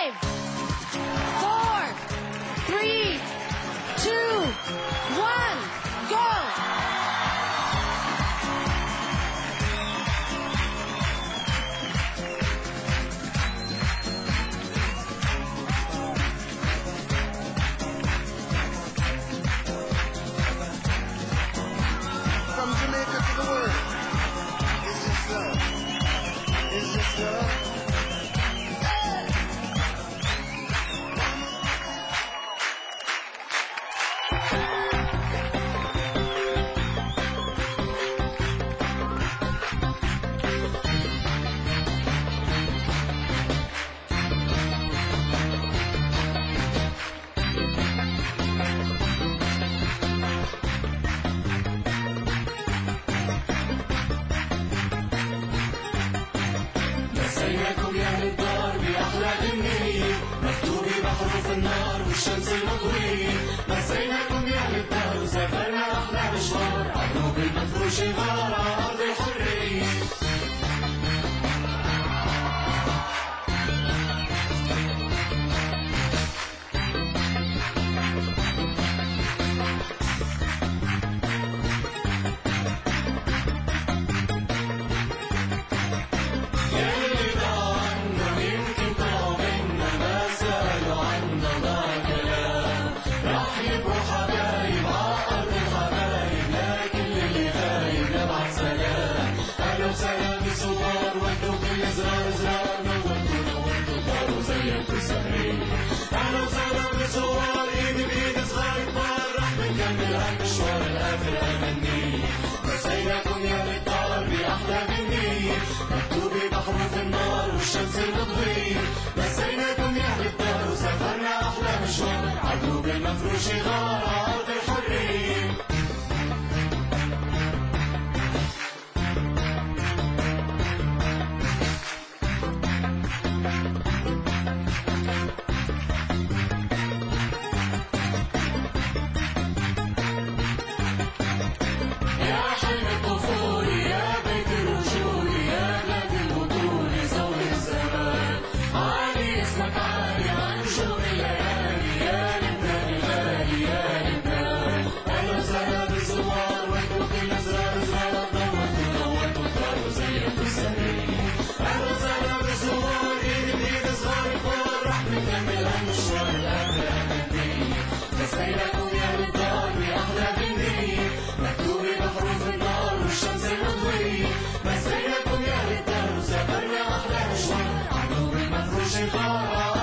5, 4, 3, 2, 1, go! From Jamaica to the world. Is this love? Is this love? مسيناكم يا أهل الدار بأحلى غنية مكتوبة بحروف النار والشمس المضوية. مسيناكم يا أهل الدار وسافرنا أحلى مشوار عالدروب المفروش غار على أرض الحرية. سلام الصور ودوا كل زرار زرار نورتوا الدار وزينتوا السهرية. أهلا وسهلا بالصور إيد بإيد صغار كبار رح بنكمل هالمشوار الآخر أمنية. مسيناكم يا بالدار بأحلى غنية مكتوبة بحروف النار والشمس المضوية. مسيناكم يا بالدار وسافرنا أحلى مشوار عالدروب المفروش غار على أرض الحرية. مسيناكم يا بالدار بأحلى غنية مكتوبة بحروف النار والشمس المضوية. مسيناكم يا بالدار وسافرنا أحلى مشوار عالدروب المفروش غار